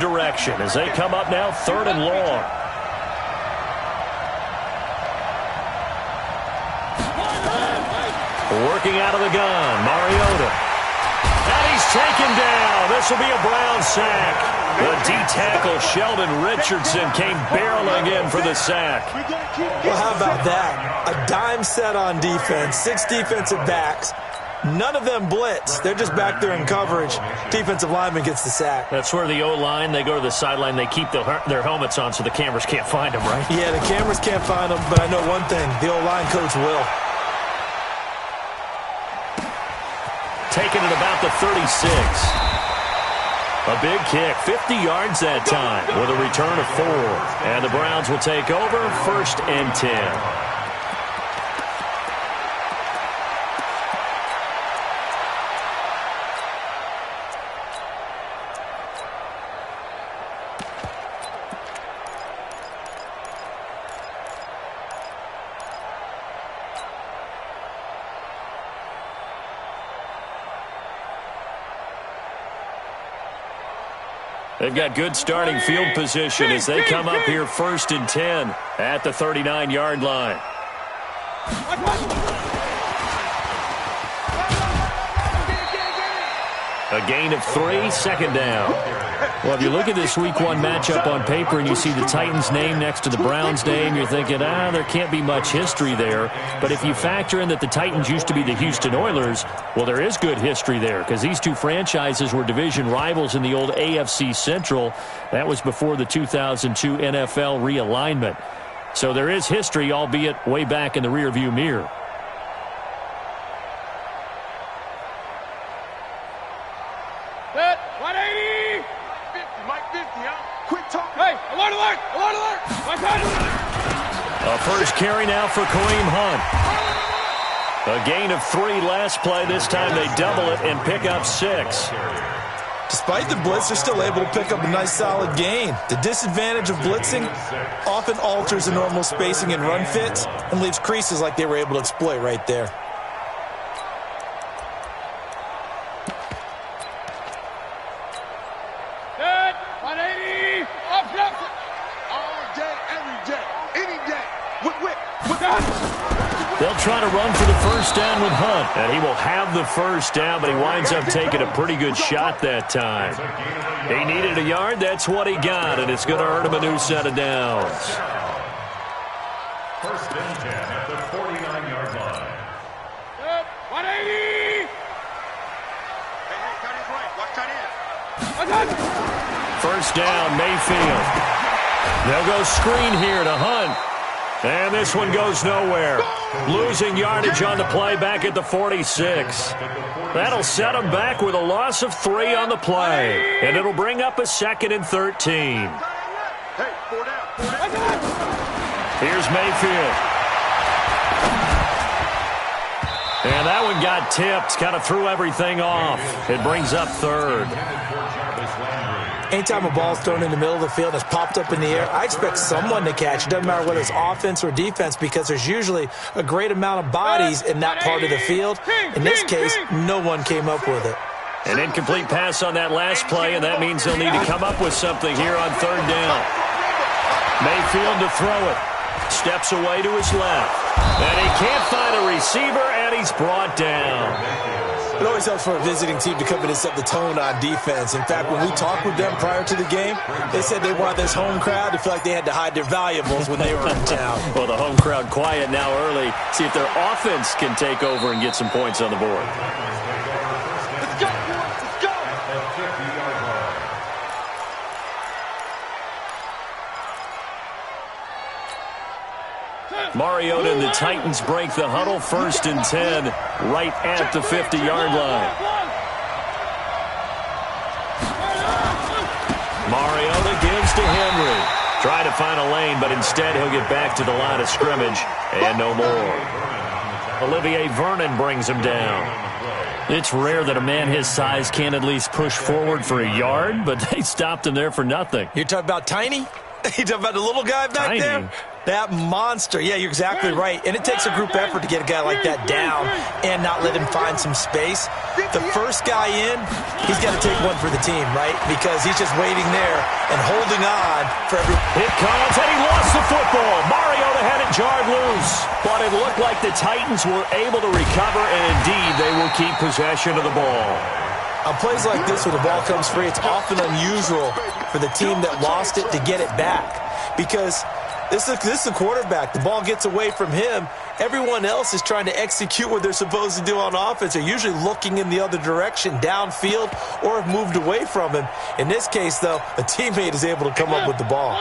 direction as they come up now 3rd and long. Working out of the gun, Mariota. And he's taken down. This will be a Brown sack. The D-tackle, Sheldon Richardson, came barreling in for the sack. Well, how about that? A dime set on defense, 6 defensive backs. None of them blitz. They're just back there in coverage. Defensive lineman gets the sack. That's where the O-line, they go to the sideline, they keep their helmets on so the cameras can't find them, right? Yeah, the cameras can't find them, but I know one thing. The O-line coach will. Taken at about the 36. A big kick, 50 yards that time with a return of 4. And the Browns will take over 1st and 10. They've got good starting field position as they come up here 1st and 10 at the 39-yard line. A gain of 3, 2nd down. Well, if you look at this Week 1 matchup on paper and you see the Titans' name next to the Browns' name, you're thinking, there can't be much history there. But if you factor in that the Titans used to be the Houston Oilers, well, there is good history there because these two franchises were division rivals in the old AFC Central. That was before the 2002 NFL realignment. So there is history, albeit way back in the rearview mirror. A first carry now for Kareem Hunt. A gain of 3 last play. This time they double it and pick up 6. Despite the blitz, they're still able to pick up a nice solid gain. The disadvantage of blitzing often alters the normal spacing and run fits and leaves creases like they were able to exploit right there. They'll try to run for the first down with Hunt, and he will have the first down, but he winds up taking a pretty good shot that time. He needed a yard. That's what he got, and it's going to earn him a new set of downs. 1st and 10 at the 49-yard line. 180! Hey, tight end's right. Watch tight end. First down, Mayfield. They'll go screen here to Hunt. And this one goes nowhere. Losing yardage on the play back at the 46. That'll set him back with a loss of 3 on the play. And it'll bring up a 2nd and 13. Here's Mayfield. And that one got tipped. Kind of threw everything off. It brings up 3rd. Anytime a ball's thrown in the middle of the field and it's popped up in the air, I expect someone to catch. It doesn't matter whether it's offense or defense because there's usually a great amount of bodies in that part of the field. In this case, no one came up with it. An incomplete pass on that last play, and that means they'll need to come up with something here on 3rd down. Mayfield to throw it. Steps away to his left. And he can't find a receiver, and he's brought down. It always helps for a visiting team to come in and set the tone on defense. In fact, when we talked with them prior to the game, they said they wanted this home crowd to feel like they had to hide their valuables when they were in town. Well, the home crowd quiet now early. See if their offense can take over and get some points on the board. Let's go! Let's go! Mariota and the Titans break the huddle 1st and 10 right at the 50-yard line. Mariota gives to Henry. Try to find a lane, but instead he'll get back to the line of scrimmage and no more. Olivier Vernon brings him down. It's rare that a man his size can't at least push forward for a yard, but they stopped him there for nothing. You're talking about Tiny? You talking about the little guy back there? That monster. Yeah, you're exactly right. And it takes a group effort to get a guy like that down and not let him find some space. The first guy in, he's got to take one for the team, right? Because he's just waiting there and holding on for every... It comes, and he lost the football. Mariota had it jarred loose. But it looked like the Titans were able to recover, and indeed, they will keep possession of the ball. On plays like this where the ball comes free, it's often unusual for the team that lost it to get it back. Because this is the quarterback. The ball gets away from him. Everyone else is trying to execute what they're supposed to do on offense. They're usually looking in the other direction, downfield, or have moved away from him. In this case, though, a teammate is able to come up with the ball.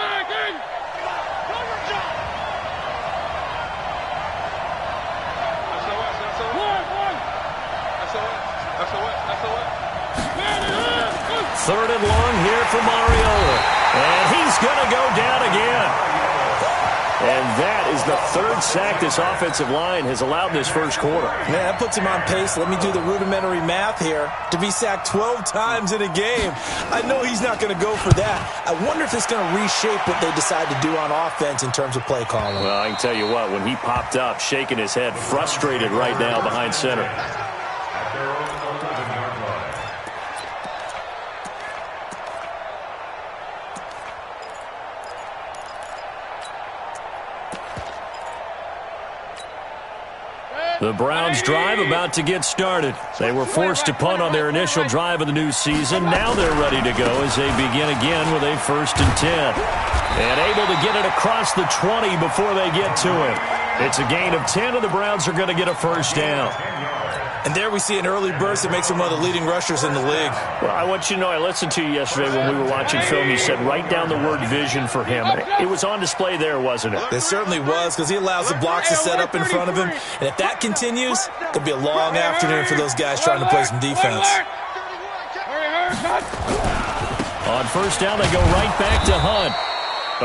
Third and long here for Mariota. And he's going to go down again. And that is the third sack this offensive line has allowed this first quarter. Yeah, that puts him on pace. Let me do the rudimentary math here. To be sacked 12 times in a game. I know he's not going to go for that. I wonder if it's going to reshape what they decide to do on offense in terms of play calling. Well, I can tell you what, when he popped up, shaking his head, frustrated right now behind center. The Browns drive about to get started. They were forced to punt on their initial drive of the new season. Now they're ready to go as they begin again with a 1st and 10. And able to get it across the 20 before they get to it. It's a gain of 10, and the Browns are going to get a first down. And there we see an early burst that makes him one of the leading rushers in the league. Well, I want you to know, I listened to you yesterday when we were watching film. You said write down the word vision for him. It was on display there, wasn't it? It certainly was, because he allows the blocks to set up in front of him. And if that continues, it could be a long afternoon for those guys trying to play some defense. On first down, they go right back to Hunt.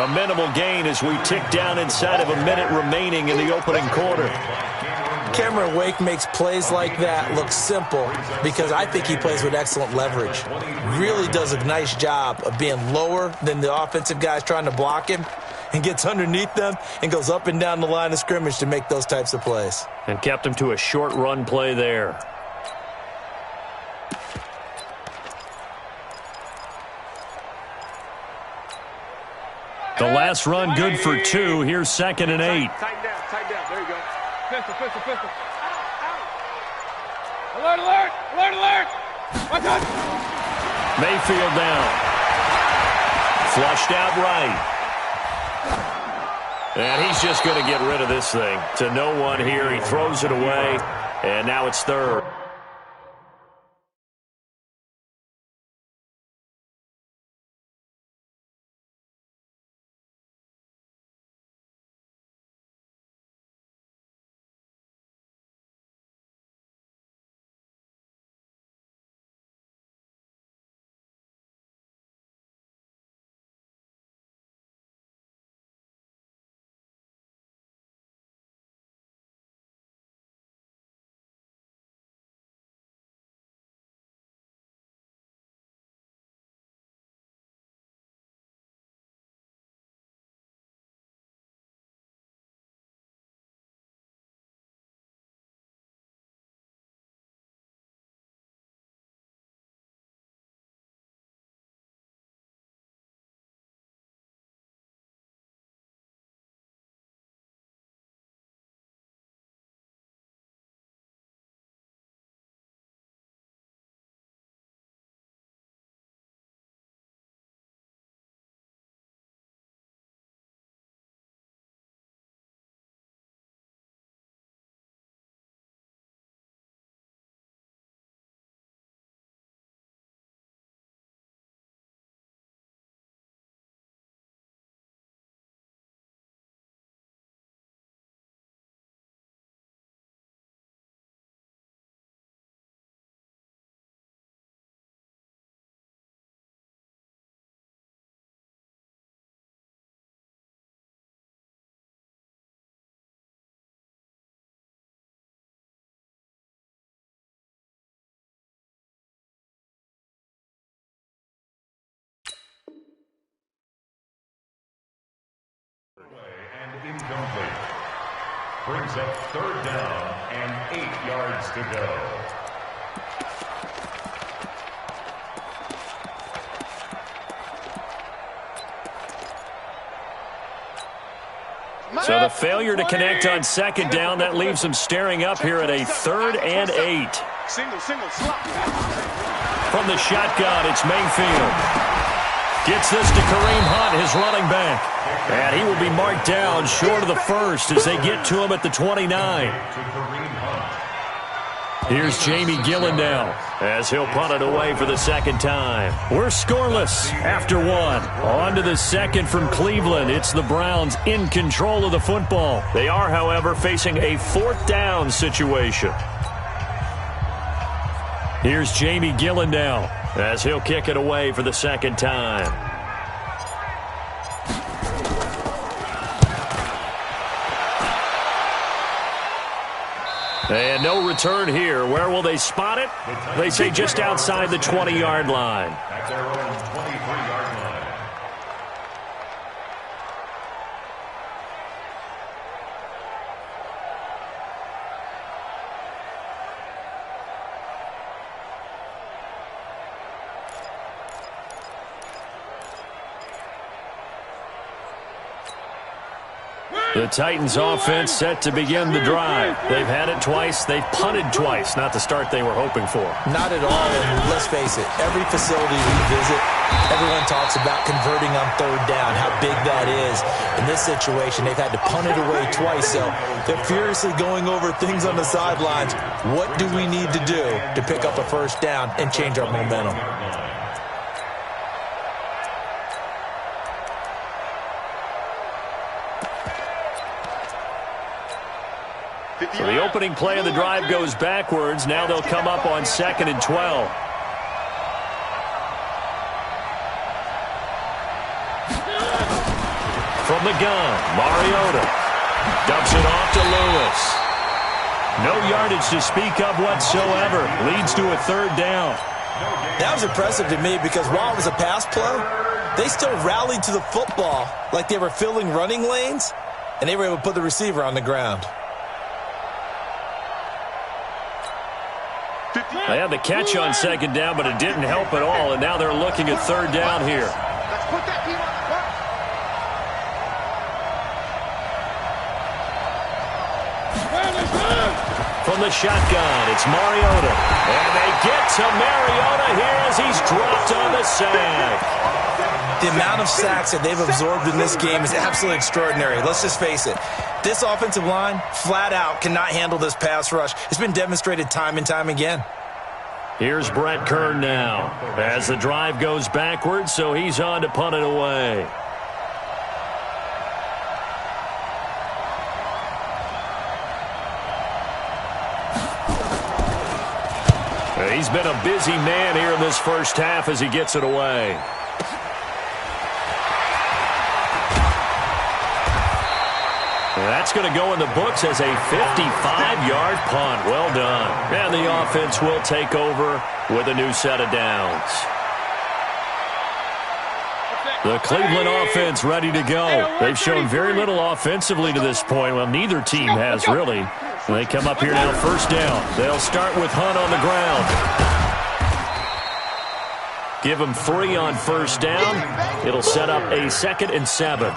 A minimal gain as we tick down inside of a minute remaining in the opening quarter. Cameron Wake makes plays like that look simple because I think he plays with excellent leverage. Really does a nice job of being lower than the offensive guys trying to block him and gets underneath them and goes up and down the line of scrimmage to make those types of plays. And kept him to a short run play there. The last run good for 2. Here's 2nd and 8. Tighten down. There you go. Pistol. Alert, alert, alert, alert. Watch out. Mayfield down. Flushed out right. And he's just going to get rid of this thing. To no one here. He throws it away. And now it's 3rd. brings up 3rd down and 8 yards to go. So the failure to connect on 2nd down, that leaves them staring up here at a 3rd and 8. Single, slot. From the shotgun, it's Mayfield. Gets this to Kareem Hunt, his running back. And he will be marked down short of the first as they get to him at the 29. Here's Jamie Gillen now as he'll punt it away for the 2nd time. We're scoreless after 1. On to the 2nd from Cleveland. It's the Browns in control of the football. They are, however, facing a 4th down situation. Here's Jamie Gillen now as he'll kick it away for the 2nd time. And no return here. Where will they spot it? They say just outside the 20-yard line. At their own 23-yard line. The Titans offense set to begin the drive. They've had it twice. They've punted twice. Not the start they were hoping for. Not at all. And let's face it, every facility we visit, everyone talks about converting on 3rd down, how big that is. In this situation, they've had to punt it away twice. So they're furiously going over things on the sidelines. What do we need to do to pick up a 1st down and change our momentum? So the opening play of the drive goes backwards. Now they'll come up on 2nd and 12. From the gun, Mariota dumps it off to Lewis. No yardage to speak of whatsoever. Leads to a 3rd down. That was impressive to me because while it was a pass play, they still rallied to the football like they were filling running lanes, and they were able to put the receiver on the ground. They had the catch on 2nd down, but it didn't help at all, and now they're looking at 3rd down here. Let's put that team on the clock. From the shotgun, it's Mariota. And they get to Mariota here as he's dropped on the sack. The amount of sacks that they've absorbed in this game is absolutely extraordinary. Let's just face it. This offensive line, flat out, cannot handle this pass rush. It's been demonstrated time and time again. Here's Brett Kern now as the drive goes backwards, so he's on to punt it away. He's been a busy man here in this first half as he gets it away. That's going to go in the books as a 55-yard punt. Well done. And the offense will take over with a new set of downs. The Cleveland offense ready to go. They've shown very little offensively to this point. Well, neither team has really. They come up here now, 1st down. They'll start with Hunt on the ground. Give them 3 on 1st down. It'll set up a 2nd and 7.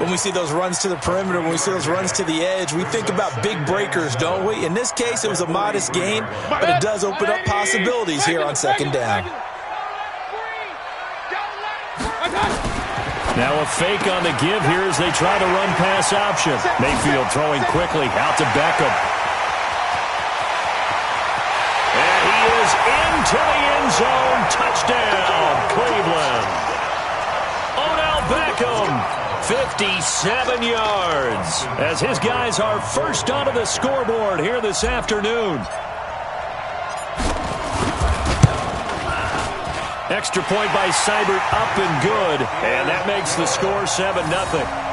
When we see those runs to the perimeter, when we see those runs to the edge, we think about big breakers, don't we? In this case, it was a modest gain, but it does open up possibilities here on 2nd down. Now a fake on the give here as they try to run pass option. Mayfield throwing quickly out to Beckham. And he is into the end zone. Touchdown, Cleveland. Odell Beckham. 57 yards as his guys are first onto the scoreboard here this afternoon. Extra point by Seibert, up and good, and that makes the score 7-0.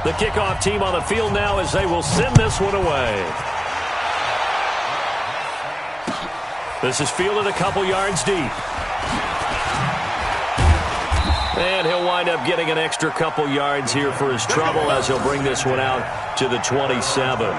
The kickoff team on the field now as they will send this one away. This is fielded a couple yards deep. And he'll wind up getting an extra couple yards here for his trouble as he'll bring this one out to the 27.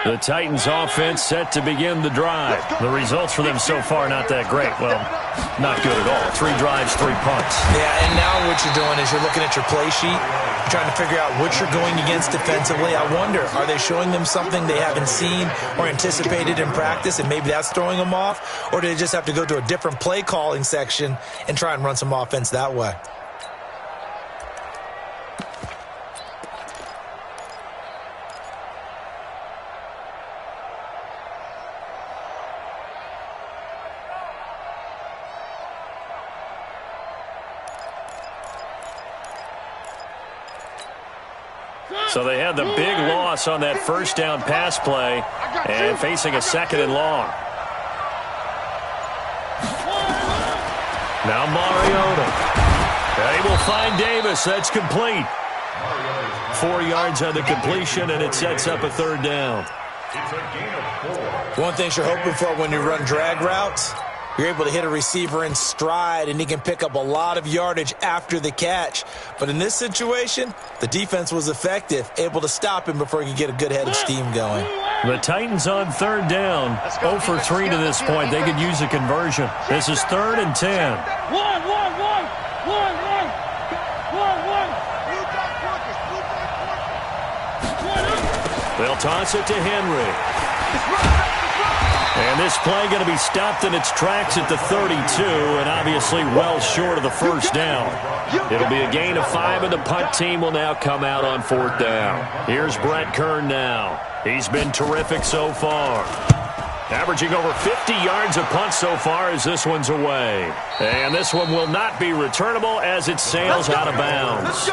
The Titans offense set to begin the drive. The results for them so far not that great. Well, not good at all. 3 drives, 3 punts. Yeah, and now what you're doing is you're looking at your play sheet. You're trying to figure out what you're going against defensively. I wonder, are they showing them something they haven't seen or anticipated in practice, and maybe that's throwing them off? Or do they just have to go to a different play calling section and try and run some offense that way? So they had the big loss on that first down pass play and facing a 2nd and long. Now Mariota. They will find Davis. That's complete. 4 yards on the completion, and it sets up a 3rd down. One thing you're hoping for when you run drag routes, you're able to hit a receiver in stride, and he can pick up a lot of yardage after the catch. But in this situation, the defense was effective, able to stop him before he could get a good head of steam going. The Titans on 3rd down. 0 for 3 to this point. They could use a conversion. This is 3rd and 10. They'll toss it to Henry. And this play going to be stopped in its tracks at the 32, and obviously well short of the 1st down. It'll be a gain of 5, and the punt team will now come out on 4th down. Here's Brett Kern now. He's been terrific so far. Averaging over 50 yards a punt so far as this one's away. And this one will not be returnable as it sails out of bounds.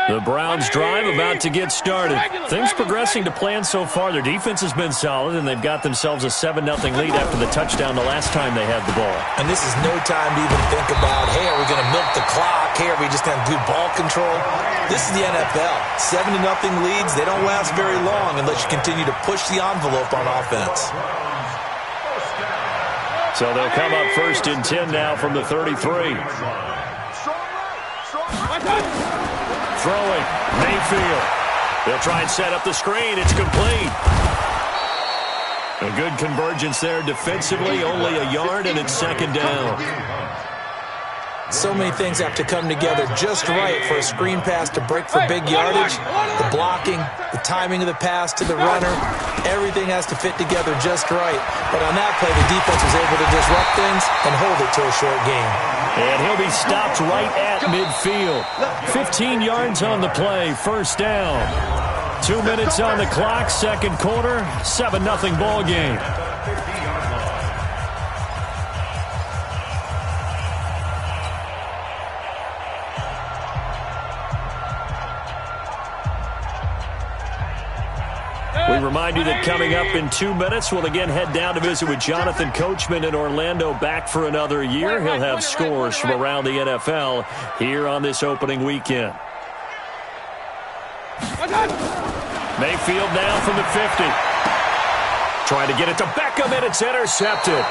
The Browns drive about to get started. Things progressing to plan so far. Their defense has been solid, and they've got themselves a 7-0 lead after the touchdown the last time they had the ball. And this is no time to even think about, hey, are we going to milk the clock? Hey, are we just going to do ball control? This is the NFL. 7-0 leads, they don't last very long unless you continue to push the envelope on offense. So they'll come up 1st and 10 now from the 33. Throwing, Mayfield. They'll try and set up the screen. It's complete. A good convergence there defensively, only a yard, and it's 2nd down. So many things have to come together just right for a screen pass to break for big yardage. The blocking, the timing of the pass to the runner, everything has to fit together just right. But on that play, the defense was able to disrupt things and hold it to a short game. And he'll be stopped right at midfield. 15 yards on the play, 1st down. 2 minutes on the clock, 2nd quarter, 7-0 ball game. We remind you that coming up in 2 minutes, we'll again head down to visit with Jonathan Coachman in Orlando, back for another year. He'll have scores from around the NFL here on this opening weekend. Mayfield now from the 50. Trying to get it to Beckham, and it's intercepted.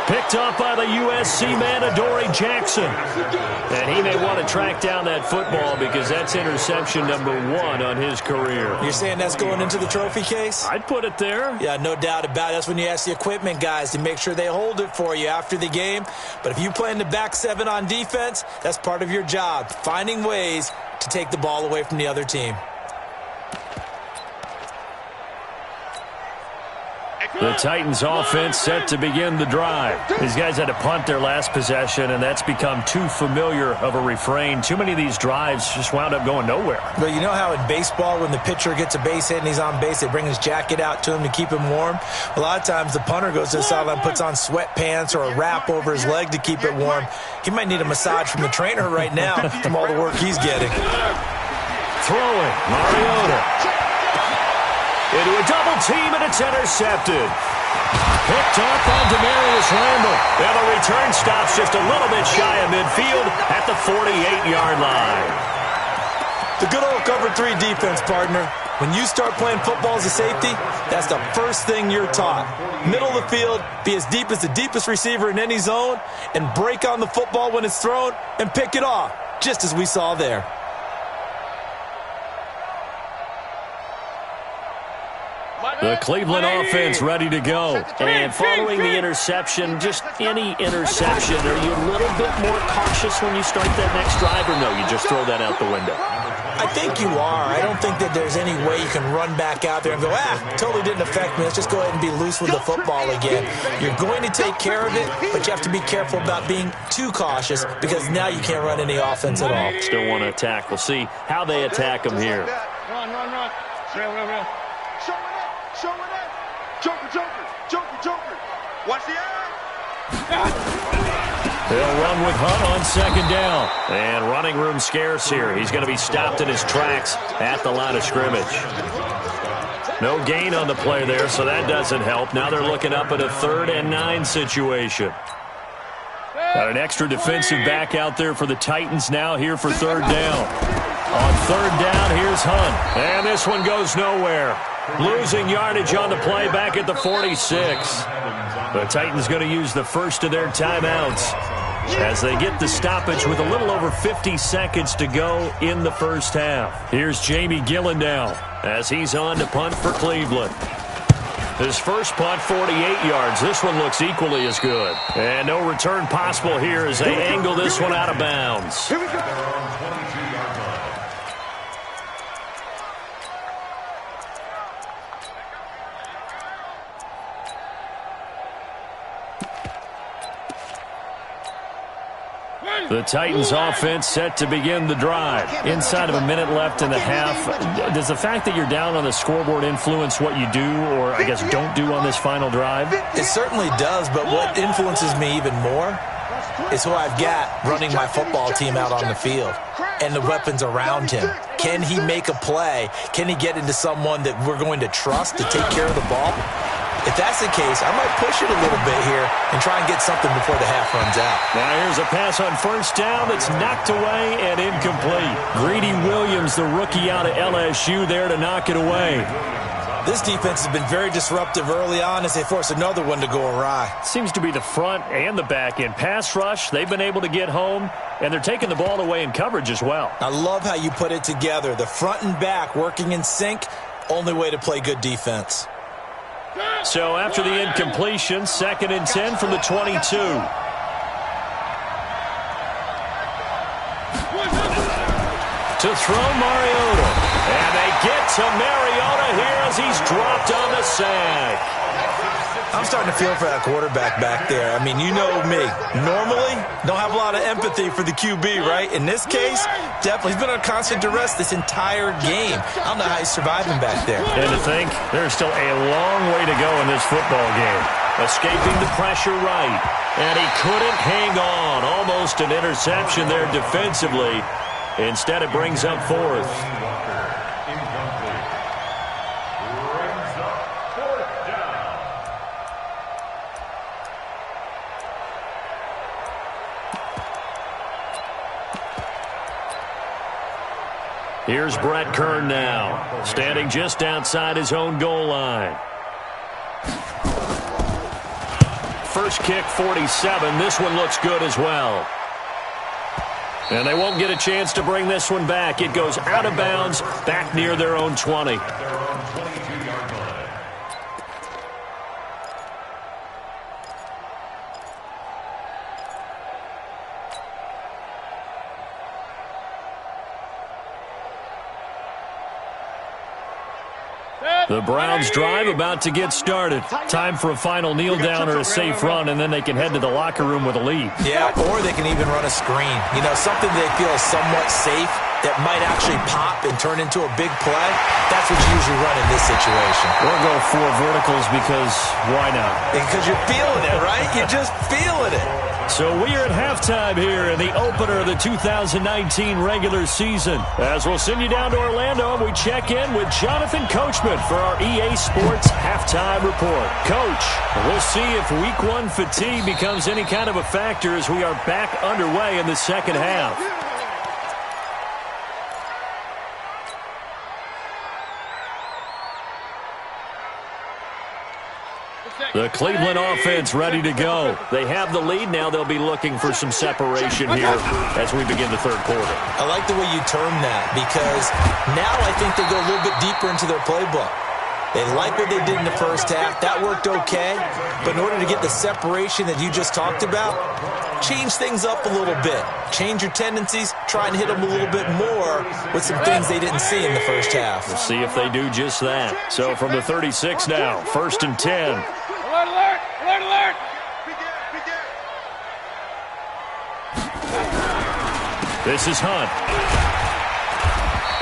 Picked up by the USC man, Adoree Jackson. And he may want to track down that football because that's interception number 1 on his career. You're saying that's going into the trophy case? I'd put it there. Yeah, no doubt about it. That's when you ask the equipment guys to make sure they hold it for you after the game. But if you play in the back 7 on defense, that's part of your job, finding ways to take the ball away from the other team. The Titans offense set to begin the drive. These guys had to punt their last possession, and that's become too familiar of a refrain. Too many of these drives just wound up going nowhere. But you know how in baseball, when the pitcher gets a base hit and he's on base, they bring his jacket out to him to keep him warm? A lot of times the punter goes to the sideline, puts on sweatpants or a wrap over his leg to keep it warm. He might need a massage from the trainer right now from all the work he's getting. Throwing, Mariota. Into a double team, and it's intercepted. Picked up on Demarius Randall. And the return stops just a little bit shy of midfield at the 48-yard line. The good old cover 3 defense, partner. When you start playing football as a safety, that's the first thing you're taught. Middle of the field, be as deep as the deepest receiver in any zone, and break on the football when it's thrown and pick it off, just as we saw there. The Cleveland offense ready to go. And following the interception, just any interception, are you a little bit more cautious when you start that next drive, or no, you just throw that out the window? I think you are. I don't think that there's any way you can run back out there and go, totally didn't affect me. Let's just go ahead and be loose with the football again. You're going to take care of it, but you have to be careful about being too cautious because now you can't run any offense at all. Still want to attack. We'll see how they attack them here. Run. Real. Show it up. Joker. Watch the eye. They'll run with Hunt on second down. And running room scarce here. He's going to be stopped in his tracks at the line of scrimmage. No gain on the play there, so that doesn't help. Now they're looking up at a 3rd and 9 situation. Got an extra defensive back out there for the Titans now here for 3rd down. On 3rd down, here's Hunt. And this one goes nowhere. Losing yardage on the play back at the 46. The Titans going to use the first of their timeouts as they get the stoppage with a little over 50 seconds to go in the first half. Here's Jamie Gillen now as he's on to punt for Cleveland. His first punt, 48 yards. This one looks equally as good. And no return possible here as they angle this one out of bounds. Here we go. The Titans offense set to begin the drive. Inside of a minute left in the half, does the fact that you're down on the scoreboard influence what you do or, I guess, don't do on this final drive? It certainly does, but what influences me even more is who I've got running my football team out on the field and the weapons around him. Can he make a play? Can he get into someone that we're going to trust to take care of the ball? If that's the case, I might push it a little bit here and try and get something before the half runs out. Now here's a pass on first down that's knocked away and incomplete. Greedy Williams, the rookie out of LSU, there to knock it away. This defense has been very disruptive early on as they force another one to go awry. Seems to be the front and the back end. Pass rush, they've been able to get home, and they're taking the ball away in coverage as well. I love how you put it together. The front and back working in sync, only way to play good defense. So after the incompletion, 2nd and 10 from the 22. To throw Mariota. And they get to Mariota here as he's dropped on the sack. I'm starting to feel for that quarterback back there. I mean, you know me. Normally, don't have a lot of empathy for the QB, right? In this case, definitely. He's been on constant duress this entire game. I don't know how he's surviving back there. And to think, there's still a long way to go in this football game. Escaping the pressure right. And he couldn't hang on. Almost an interception there defensively. Instead, it brings up 4th. Here's Brett Kern now, standing just outside his own goal line. First kick, 47. This one looks good as well. And they won't get a chance to bring this one back. It goes out of bounds, back near their own 20. The Browns drive about to get started. Time for a final kneel down or a safe run, and then they can head to the locker room with a lead. Yeah, or they can even run a screen. You know, something they feel is somewhat safe that might actually pop and turn into a big play. That's what you usually run in this situation. Or go 4 verticals because why not? Because you're feeling it, right? You're just feeling it. So we are at halftime here in the opener of the 2019 regular season. As we'll send you down to Orlando, and we check in with Jonathan Coachman for our EA Sports Halftime Report. Coach, we'll see if Week 1 fatigue becomes any kind of a factor as we are back underway in the second half. The Cleveland offense ready to go. They have the lead. Now they'll be looking for some separation here as we begin the third quarter. I like the way you term that because now I think they go a little bit deeper into their playbook. They like what they did in the first half. That worked okay. But in order to get the separation that you just talked about, change things up a little bit. Change your tendencies. Try and hit them a little bit more with some things they didn't see in the first half. We'll see if they do just that. So from the 36 now, 1st and 10. Alert, alert! Alert, alert! This is Hunt.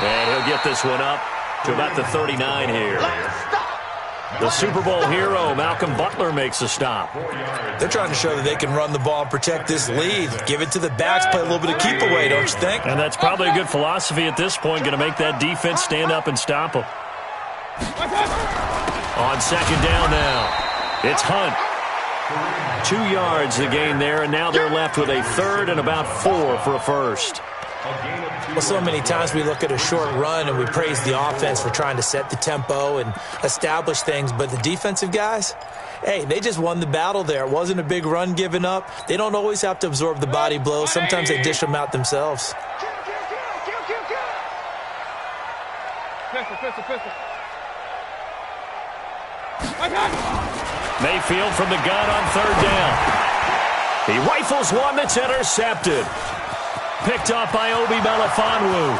And he'll get this one up to about the 39 here. The Super Bowl hero, Malcolm Butler, makes a stop. They're trying to show that they can run the ball and protect this lead. Give it to the backs, play a little bit of keep away, don't you think? And that's probably a good philosophy at this point, going to make that defense stand up and stop them. On second down now. It's Hunt. 2 yards the gain there, and now they're left with a third and about 4 for a first. Well, so many times we look at a short run and we praise the offense for trying to set the tempo and establish things, but the defensive guys, hey, they just won the battle there. It wasn't a big run given up. They don't always have to absorb the body blows. Sometimes they dish them out themselves. Pistol. Mayfield from the gun on third down. He rifles one that's intercepted. Picked off by Obi Melifonwu.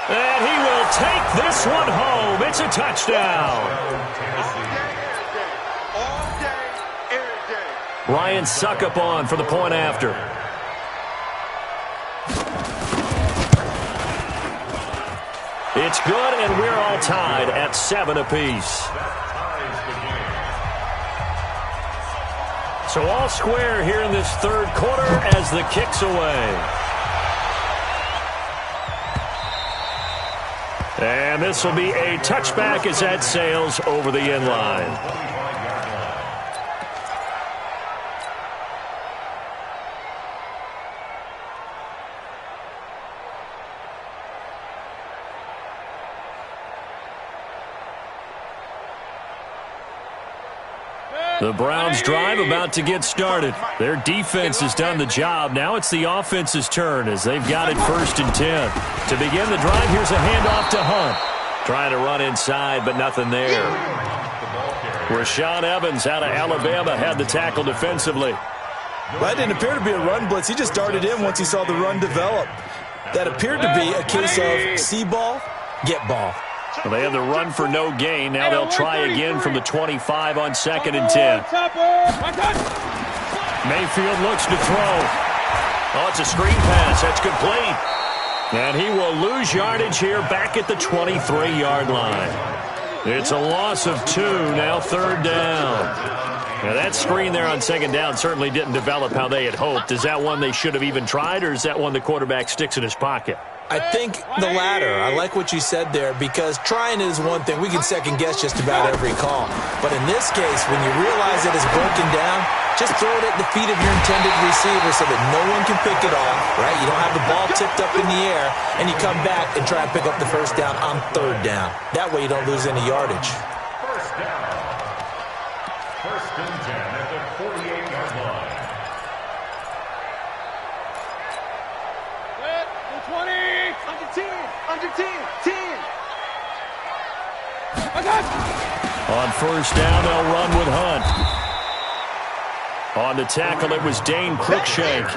And he will take this one home. It's a touchdown. All day, every day. Ryan Succop for the point after. It's good, and we're all tied at 7 apiece. So all square here in this third quarter as the kick's away. And this will be a touchback as that sails over the end line. The Browns drive about to get started. Their defense has done the job. Now it's the offense's turn as they've got it 1st and 10. To begin the drive, here's a handoff to Hunt. Trying to run inside, but nothing there. Rashaan Evans out of Alabama had the tackle defensively. Well, that didn't appear to be a run blitz. He just darted in once he saw the run develop. That appeared to be a case of see ball, get ball. Well, they had the run for no gain. Now they'll try again from the 25 on 2nd and 10. Mayfield looks to throw. Oh, it's a screen pass. That's complete. And he will lose yardage here back at the 23-yard line. It's a loss of 2, now 3rd down. Now that screen there on 2nd down certainly didn't develop how they had hoped. Is that one they should have even tried, or is that one the quarterback sticks in his pocket? I think the latter. I like what you said there because trying is one thing. We can second-guess just about every call. But in this case, when you realize that it's broken down, just throw it at the feet of your intended receiver so that no one can pick it off, right? You don't have the ball tipped up in the air, and you come back and try and pick up the 1st down on 3rd down. That way you don't lose any yardage. 1st down. 1st and 10 at the 48-yard line. 20! Under 10! On 1st down, they'll run with Hunt. On the tackle, it was Dane Cruikshank.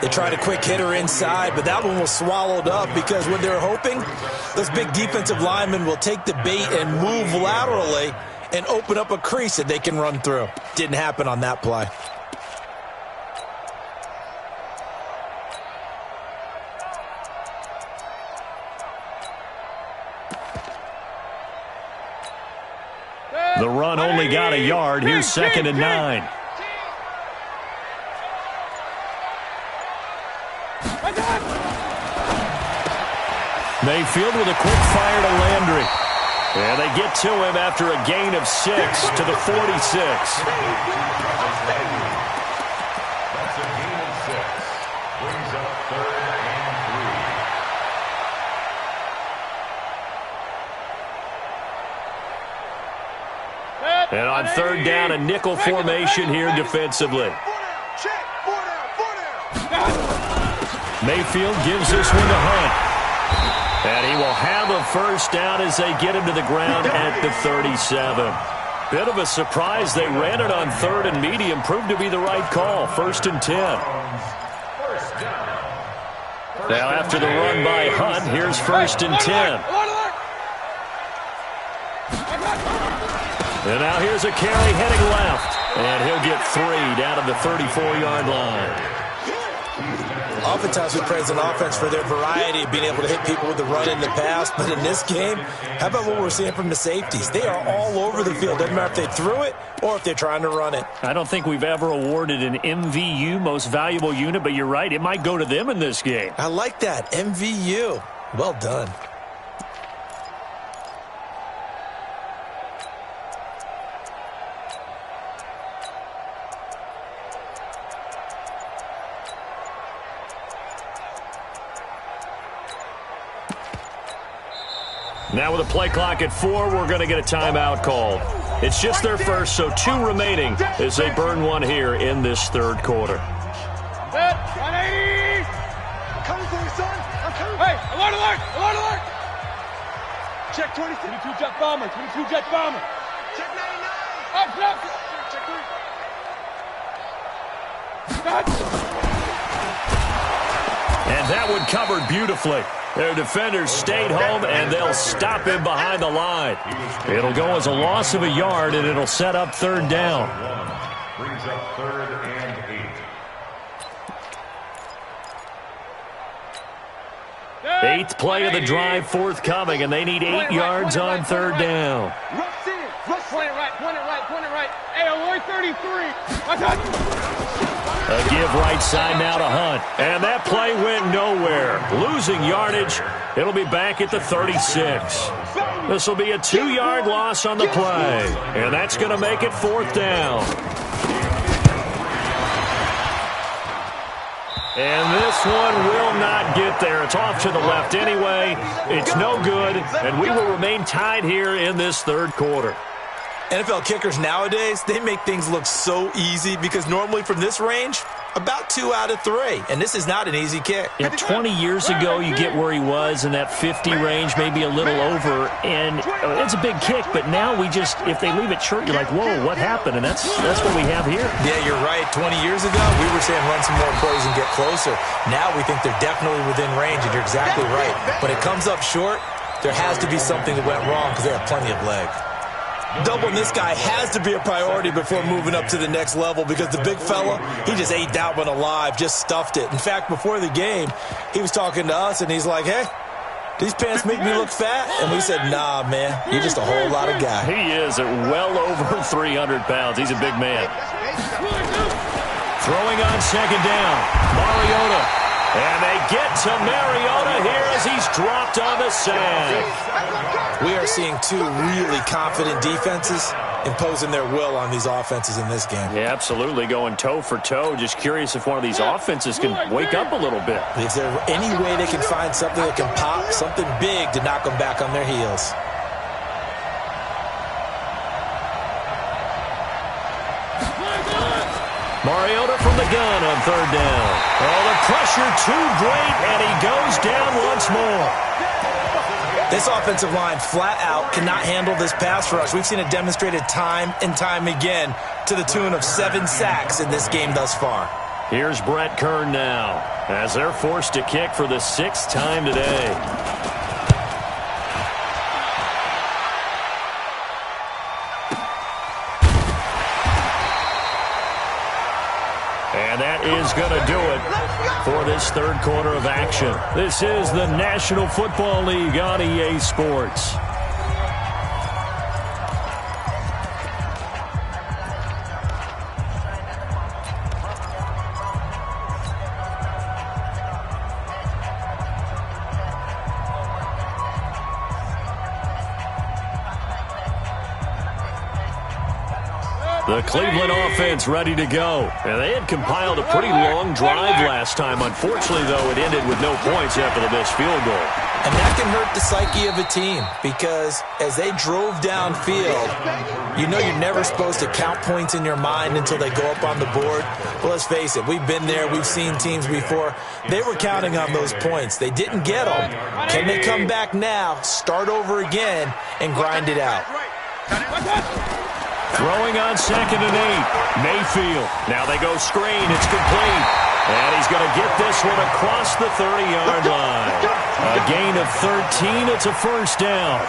They tried a quick hitter inside, but that one was swallowed up because what they're hoping, those big defensive linemen will take the bait and move laterally and open up a crease that they can run through. Didn't happen on that play. The run only got a yard. Here's 2nd and 9. Mayfield with a quick fire to Landry. And they get to him after a gain of 6 to the 46. That's a gain of 6. Brings up 3rd and 3. And on 3rd down, a nickel formation here defensively. Mayfield gives this one to Hunt. And he will have a first down as they get him to the ground at the 37. Bit of a surprise. They ran it on 3rd and medium. Proved to be the right call. 1st and 10. Now after the run by Hunt, here's 1st and 10. And now here's a carry heading left. And he'll get 3 down to the 34-yard line. Oftentimes we praise an offense for their variety of being able to hit people with the run in the pass. But in this game, how about what we're seeing from the safeties? They are all over the field. Doesn't matter if they threw it or if they're trying to run it. I don't think we've ever awarded an MVU, most valuable unit, but you're right. It might go to them in this game. I like that. MVU. Well done. Now with a play clock at 4, we're going to get a timeout called. It's just their first, so 2 remaining as they burn one here in this 3rd quarter. 180! I'm coming for you, son. I'm coming. Hey, alert, alert, alert, alert. Check 22 jet bomber, 22 jet bomber. Check 99. Up, up. Check 3. And that one covered beautifully. Their defenders stayed home, and they'll stop him behind the line. It'll go as a loss of a yard, and it'll set up 3rd down. Brings up 3rd and 8. 8th play of the drive forthcoming, and they need 8 yards on 3rd down. Rush in. Rush. Point it right, point it right, point it right. Hey, alert 33. A give right side now to Hunt. And that play went nowhere. Losing yardage. It'll be back at the 36. This will be a 2-yard loss on the play. And that's going to make it 4th down. And this one will not get there. It's off to the left anyway. It's no good. And we will remain tied here in this 3rd quarter. NFL kickers nowadays, they make things look so easy because normally from this range, about 2 out of 3. And this is not an easy kick. Yeah, 20 years ago, you get where he was in that 50 range, maybe a little over, and it's a big kick. But now we just, if they leave it short, you're like, whoa, what happened? And that's what we have here. Yeah, you're right. 20 years ago, we were saying run some more plays and get closer. Now we think they're definitely within range, and you're exactly right. When it comes up short, there has to be something that went wrong because they have plenty of leg. Doubling this guy has to be a priority before moving up to the next level because the big fella, he just ate that one alive, just stuffed it. In fact, before the game, he was talking to us, and he's like, hey, these pants make me look fat? And we said, nah, man, you're just a whole lot of guy. He is at well over 300 pounds. He's a big man. Throwing on 2nd down, Mariota. And they get to Mariota here as he's dropped on the sack. We are seeing 2 really confident defenses imposing their will on these offenses in this game. Yeah, absolutely, going toe for toe. Just curious if one of these offenses can wake up a little bit. Is there any way they can find something that can pop, something big to knock them back on their heels? Mariota from the gun on 3rd down. Oh, the pressure too great, and he goes down once more. This offensive line flat out cannot handle this pass rush. We've seen it demonstrated time and time again to the tune of 7 sacks in this game thus far. Here's Brett Kern now, as they're forced to kick for the 6th time today. And that is going to do it for this third quarter of action. This is the National Football League on EA Sports. The Cleveland offense ready to go. And they had compiled a pretty long drive last time. Unfortunately, though, it ended with no points after the missed field goal. And that can hurt the psyche of a team because as they drove downfield, you know you're never supposed to count points in your mind until they go up on the board. Well, let's face it, we've been there. We've seen teams before. They were counting on those points. They didn't get them. Can they come back now, start over again, and grind it out? Throwing on 2nd and 8. Mayfield. Now they go screen. It's complete. And he's going to get this one across the 30-yard line. A gain of 13. It's a first down.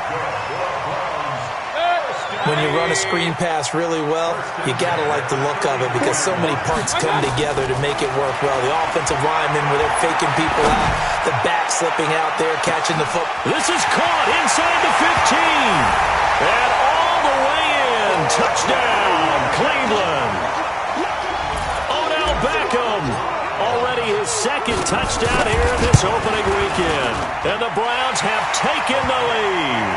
When you run a screen pass really well, you got to like the look of it because so many parts come together to make it work well. The offensive linemen, where they're faking people out, the back slipping out there, catching the foot. This is caught inside the 15. And all the way in. Touchdown, Cleveland. Odell Beckham. Already his 2nd touchdown here this opening weekend. And the Browns have taken the lead.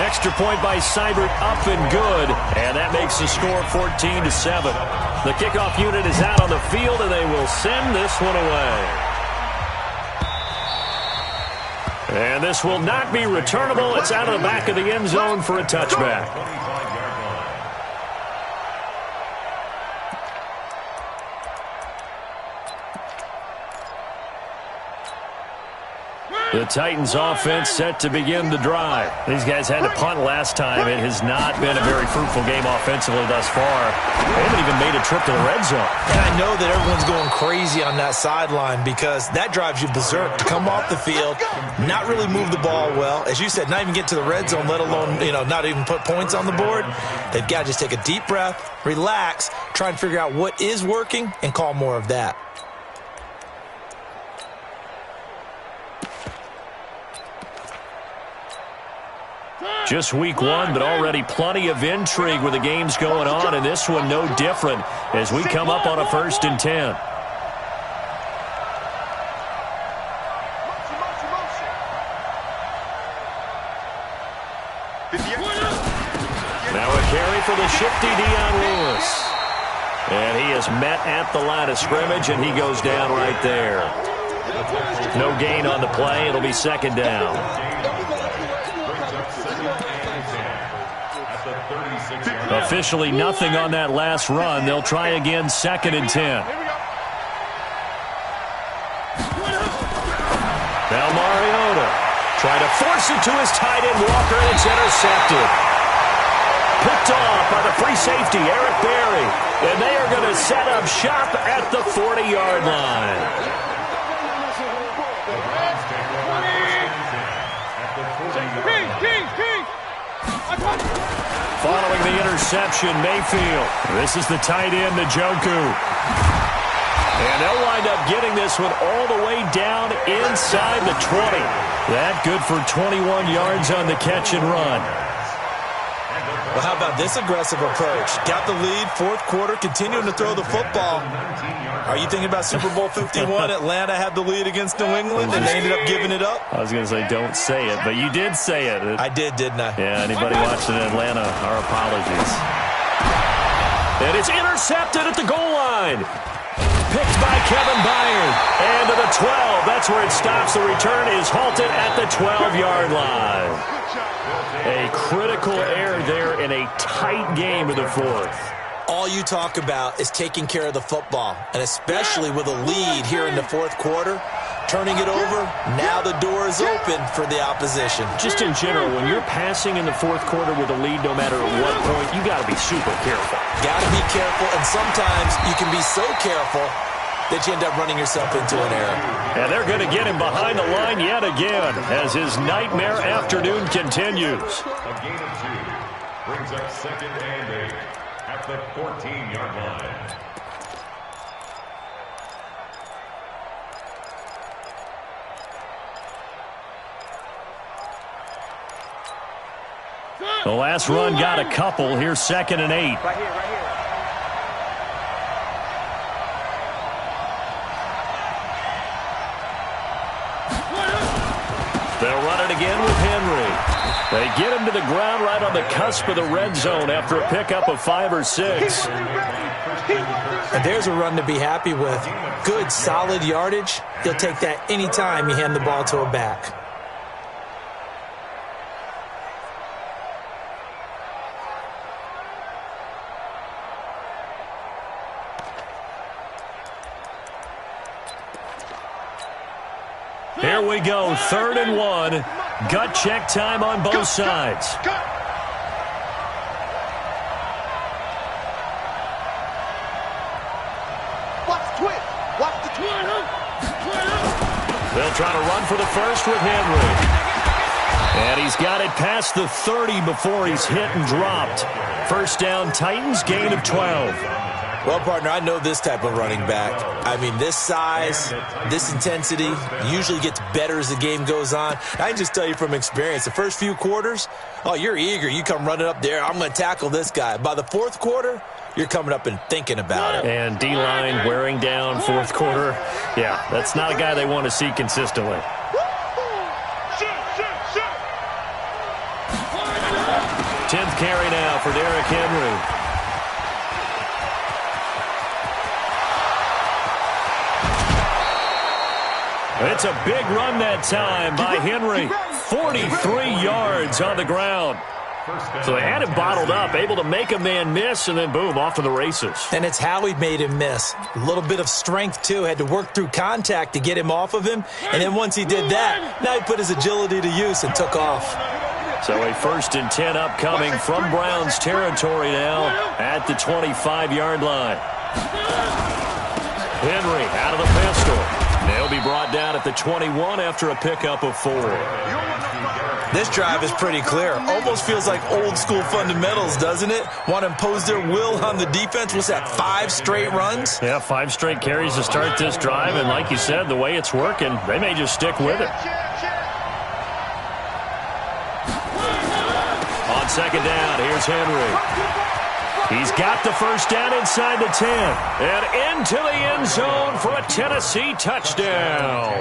Extra point by Seibert up and good. And that makes the score 14-7. The kickoff unit is out on the field, and they will send this one away. And this will not be returnable. It's out of the back of the end zone for a touchback. The Titans offense set to begin the drive. These guys had to punt last time. It has not been a very fruitful game offensively thus far. They haven't even made a trip to the red zone. And I know that everyone's going crazy on that sideline because that drives you berserk to come off the field, not really move the ball well. As you said, not even get to the red zone, let alone, not even put points on the board. They've got to just take a deep breath, relax, try and figure out what is working, and call more of that. Just week 1, but already plenty of intrigue with the games going on, and this one no different as we come up on a 1st and 10. Now a carry for the shifty Dion Lewis. And he is met at the line of scrimmage, and he goes down right there. No gain on the play. It'll be 2nd down. Officially nothing on that last run. They'll try again, 2nd and 10. Now Mariota trying to force it to his tight end Walker, and it's intercepted. Picked off by the free safety, Eric Berry. And they are going to set up shop at the 40-yard line. Following the interception, Mayfield. This is the tight end, Njoku. And they'll wind up getting this one all the way down inside the 20. That good for 21 yards on the catch and run. Well, how about this aggressive approach? Got the lead, 4th quarter, continuing to throw the football. Are you thinking about Super Bowl 51? Atlanta had the lead against New England, and they ended up giving it up? I was going to say, don't say it, but you did say it. I did, didn't I? Yeah, anybody watching in Atlanta, our apologies. And it's intercepted at the goal line. Picked by Kevin Byard. And to the 12. That's where it stops. The return is halted at the 12-yard line. A critical error there in a tight game of the 4th. All you talk about is taking care of the football, and especially with a lead here in the 4th quarter, turning it over, now the door is open for the opposition. Just in general, when you're passing in the fourth quarter with a lead, no matter at what point, you got to be super careful. Got to be careful, and sometimes you can be so careful that you end up running yourself into an error. And they're going to get him behind the line yet again as his nightmare afternoon continues. A gain of 2 brings up 2nd and 8 at the 14-yard line. The last run got a couple. Here's 2nd and 8. Right here, right here. They'll run it again with Henry. They get him to the ground right on the cusp of the red zone after a pickup of 5 or 6. And there's a run to be happy with. Good, solid yardage. You'll take that anytime you hand the ball to a back. Here we go, 3rd and 1. Gut check time on both sides. Watch the twist. Watch the twist. They'll try to run for the first with Henry. And he's got it past the 30 before he's hit and dropped. First down, Titans, gain of 12. Well, partner, I know this type of running back. I mean, this size, this intensity usually gets better as the game goes on. I can just tell you from experience, the first few quarters, oh, you're eager. You come running up there, I'm going to tackle this guy. By the fourth quarter, you're coming up and thinking about it. And D-line wearing down fourth quarter. Yeah, that's not a guy they want to see consistently. 10th carry now for Derrick Henry. It's a big run that time by Henry. 43 yards on the ground. So they had him bottled up, able to make a man miss, and then boom, off to the races. And it's how he made him miss. A little bit of strength, too. Had to work through contact to get him off of him. And then once he did that, now he put his agility to use and took off. So a 1st and 10 upcoming from Browns territory now at the 25-yard line. Henry out of the pistol. They'll be brought down at the 21 after a pickup of 4. This drive is pretty clear. Almost feels like old school fundamentals, doesn't it? Want to impose their will on the defense. What's that, 5 straight runs? Yeah, 5 straight carries to start this drive. And like you said, the way it's working, they may just stick with it. On 2nd down, here's Henry. He's got the first down inside the 10. And into the end zone for a Tennessee touchdown.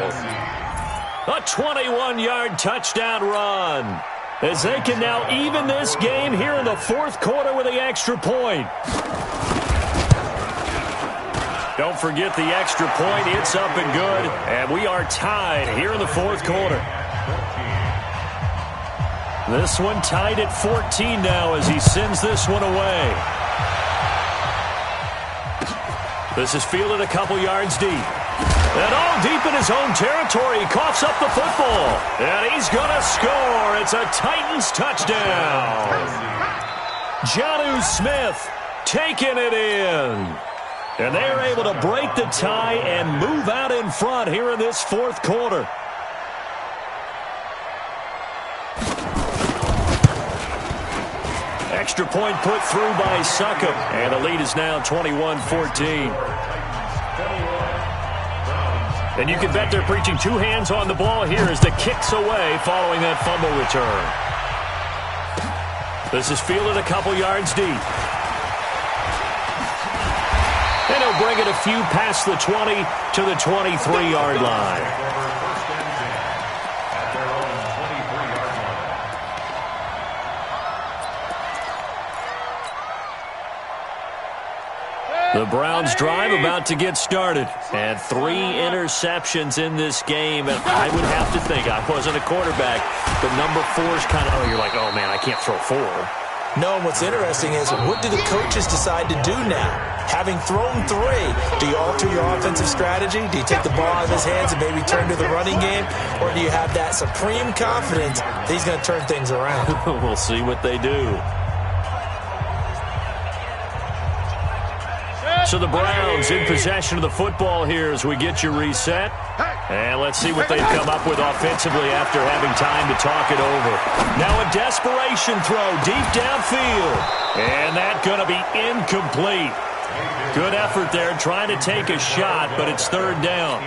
A 21-yard touchdown run. As they can now even this game here in the fourth quarter with the extra point. Don't forget the extra point. It's up and good. And we are tied here in the fourth quarter. This one tied at 14 now as he sends this one away. This is fielded a couple yards deep. And all deep in his own territory. He coughs up the football. And he's going to score. It's a Titans touchdown. Jonnu Smith taking it in. And they are able to break the tie and move out in front here in this fourth quarter. Extra point put through by Succop. And the lead is now 21-14. And you can bet they're preaching 2 hands on the ball here as the kick's away following that fumble return. This is fielded a couple yards deep. And he'll bring it a few past the 20 to the 23-yard line. The Browns drive about to get started. And 3 interceptions in this game. And I would have to think, I wasn't a quarterback, but number 4 is kind of, you're like, oh, man, I can't throw 4. No, and what's interesting is, what do the coaches decide to do now? Having thrown 3, do you alter your offensive strategy? Do you take the ball out of his hands and maybe turn to the running game? Or do you have that supreme confidence that he's going to turn things around? We'll see what they do. So the Browns in possession of the football here as we get you reset. And let's see what they've come up with offensively after having time to talk it over. Now a desperation throw deep downfield. And that's going to be incomplete. Good effort there trying to take a shot, but it's third down.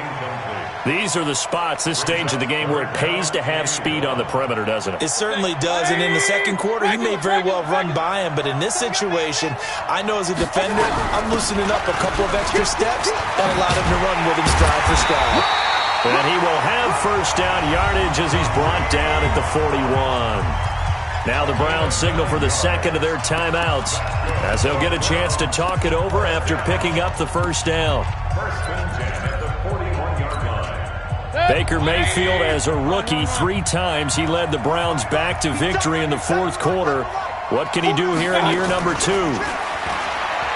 These are the spots, this stage of the game, where it pays to have speed on the perimeter, doesn't it? It certainly does, and in the second quarter, he may very well run by him, but in this situation, I know as a defender, I'm loosening up a couple of extra steps and allowed him to run with him stride for stride. And he will have first down yardage as he's brought down at the 41. Now the Browns signal for the second of their timeouts as they'll get a chance to talk it over after picking up the first down. First and 10 at the 41-yard line. Baker Mayfield, as a rookie, 3 times he led the Browns back to victory in the fourth quarter. What can he do here in year number 2?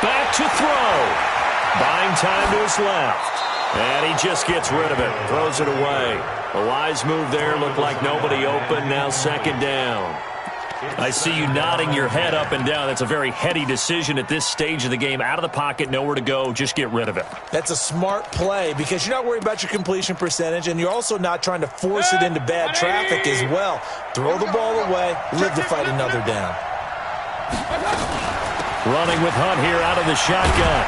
Back to throw. Buying time to his left. And he just gets rid of it. Throws it away. A wise move there. Looked like nobody open. Now second down. I see you nodding your head up and down. That's a very heady decision at this stage of the game. Out of the pocket, nowhere to go. Just get rid of it. That's a smart play because you're not worried about your completion percentage, and you're also not trying to force it into bad traffic as well. Throw the ball away, live to fight another down. Running with Hunt here out of the shotgun.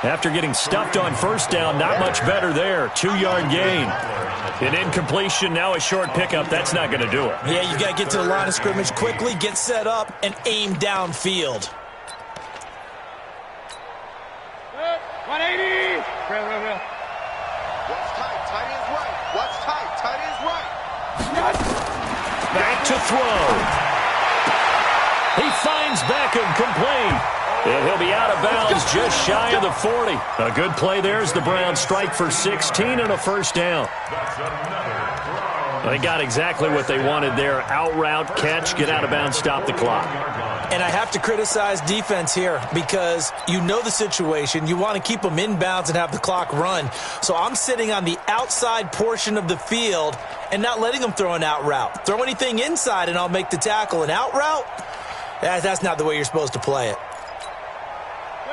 After getting stuffed on first down, not much better there. 2-yard gain. An incompletion, now a short pickup. That's not going to do it. Yeah, you got to get to the line of scrimmage quickly, get set up, and aim downfield. 180. Real. What's tight? Tight is right. What's tight? Tight is right. Back to throw. He finds Beckham complete. And he'll be out of bounds just shy of the 40. A good play there as the Browns strike for 16 and a first down. They got exactly what they wanted there. Out route, catch, get out of bounds, stop the clock. And I have to criticize defense here because you know the situation. You want to keep them inbounds and have the clock run. So I'm sitting on the outside portion of the field and not letting them throw an out route. Throw anything inside and I'll make the tackle. An out route? That's not the way you're supposed to play it.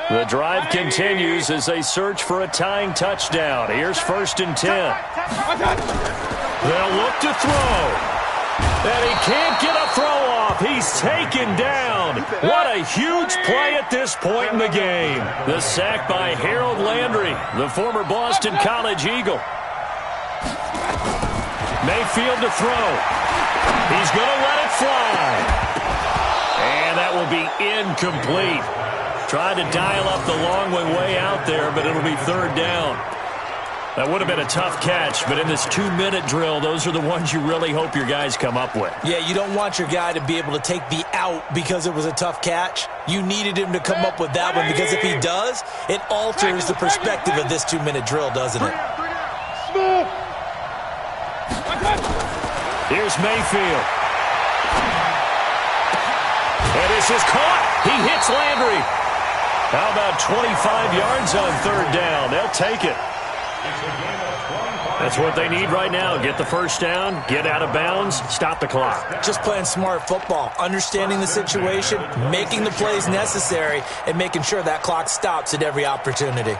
The drive continues as they search for a tying touchdown. Here's first and 10. They'll look to throw. And he can't get a throw off. He's taken down. What a huge play at this point in the game. The sack by Harold Landry, the former Boston College Eagle. Mayfield to throw. He's going to let it fly. And that will be incomplete. Tried to dial up the long way out there, but it'll be third down. That would have been a tough catch, but in this 2-minute drill, those are the ones you really hope your guys come up with. Yeah, you don't want your guy to be able to take the out because it was a tough catch. You needed him to come up with that one because if he does, it alters the perspective of this 2-minute drill, doesn't it? Here's Mayfield. And this is caught. He hits Landry. How about 25 yards on third down? They'll take it. That's what they need right now. Get the first down, get out of bounds, stop the clock. Just playing smart football, understanding the situation, making the plays necessary, and making sure that clock stops at every opportunity.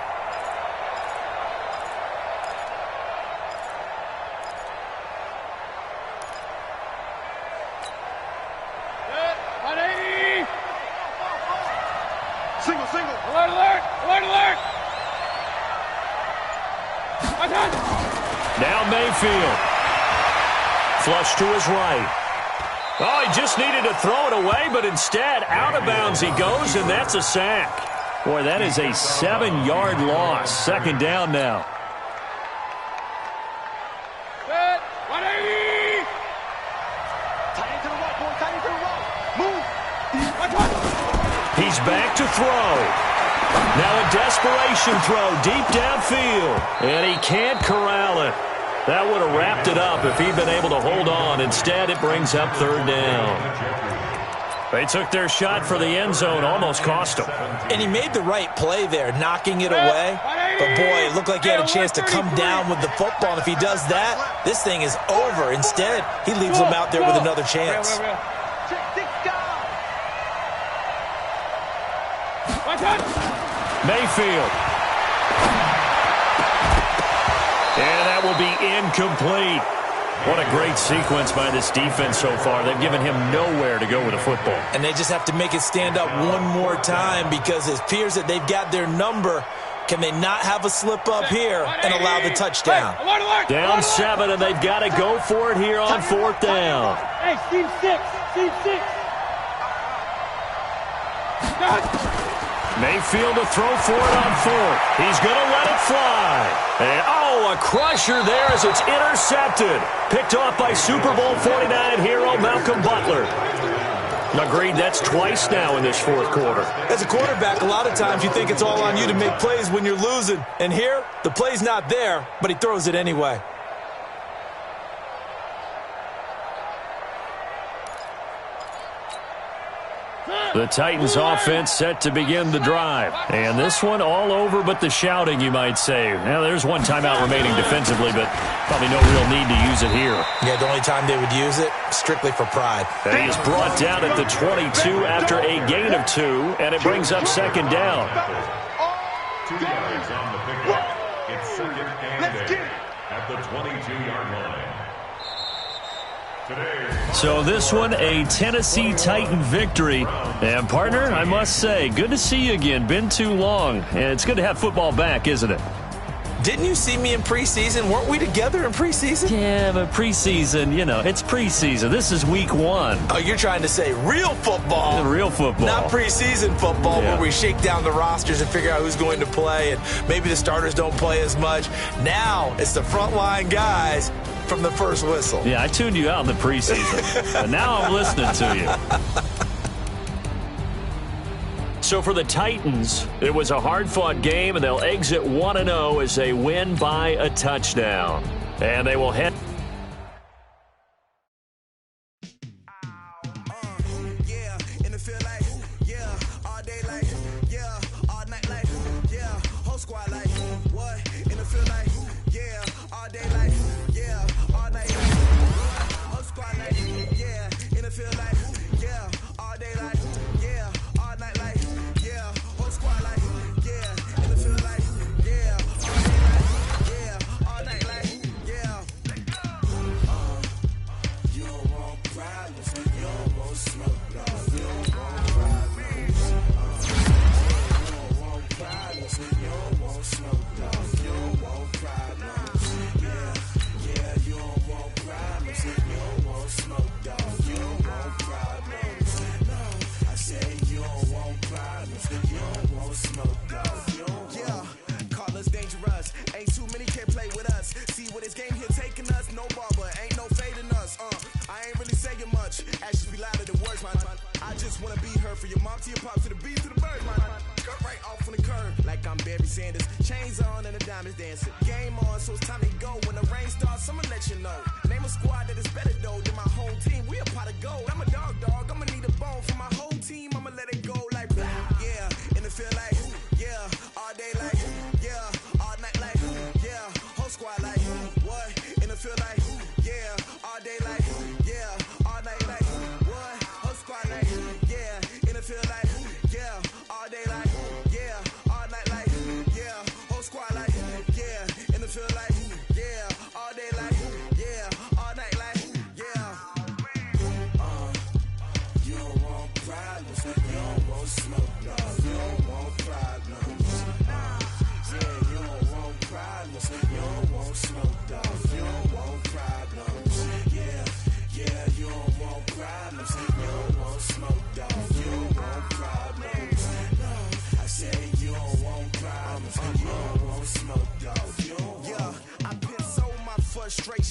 Now Mayfield. Flush to his right. Oh, he just needed to throw it away, but instead, out of bounds he goes, and that's a sack. Boy, that is a 7-yard loss. Second down now. Good. 180. Tight into the right, boy. Tight into the right. Move. He's back to throw. Now a desperation throw deep downfield. And he can't corral it. That would have wrapped it up if he'd been able to hold on. Instead, it brings up third down. They took their shot for the end zone, almost cost them. And he made the right play there, knocking it away. But, boy, it looked like he had a chance to come down with the football. And if he does that, this thing is over. Instead, he leaves him out there with another chance. Mayfield. And that will be incomplete. What a great sequence by this defense so far. They've given him nowhere to go with the football. And they just have to make it stand up one more time because it appears that they've got their number. Can they not have a slip up here and allow the touchdown? Down 7, and they've got to go for it here on 4th down. Hey, Steve 6. Steve 6. Mayfield to throw for it on 4th. He's going to let it fly. And, a crusher there as it's intercepted. Picked off by Super Bowl 49 hero Malcolm Butler. Agreed, that's twice now in this 4th quarter. As a quarterback, a lot of times you think it's all on you to make plays when you're losing. And here, the play's not there, but he throws it anyway. The Titans offense set to begin the drive. And this one all over but the shouting, you might say. Now, there's one timeout remaining defensively, but probably no real need to use it here. Yeah, the only time they would use it, strictly for pride. And he is brought down at the 22 after a gain of 2, and it brings up 2nd down. 2 yards on the pickup. It's 2nd and 8 at the 22-yard line. So this one, a Tennessee Titan victory. And, partner, I must say, good to see you again. Been too long. And it's good to have football back, isn't it? Didn't you see me in preseason? Weren't we together in preseason? Yeah, but preseason, it's preseason. This is week 1. Oh, you're trying to say real football. Real football. Not preseason football where we shake down the rosters and figure out who's going to play, and maybe the starters don't play as much. Now it's the frontline guys from the first whistle. Yeah, I tuned you out in the preseason. And now I'm listening to you. So for the Titans, it was a hard-fought game, and they'll exit 1-0 as they win by a touchdown. And they will head...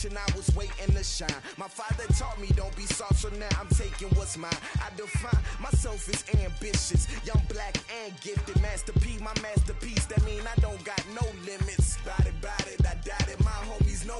I was waiting to shine. My father taught me don't be soft, so now I'm taking what's mine. I define myself as ambitious, young, black, and gifted. Master P, my masterpiece. That mean I don't got no limits. Bout it, I doubt it. My homies know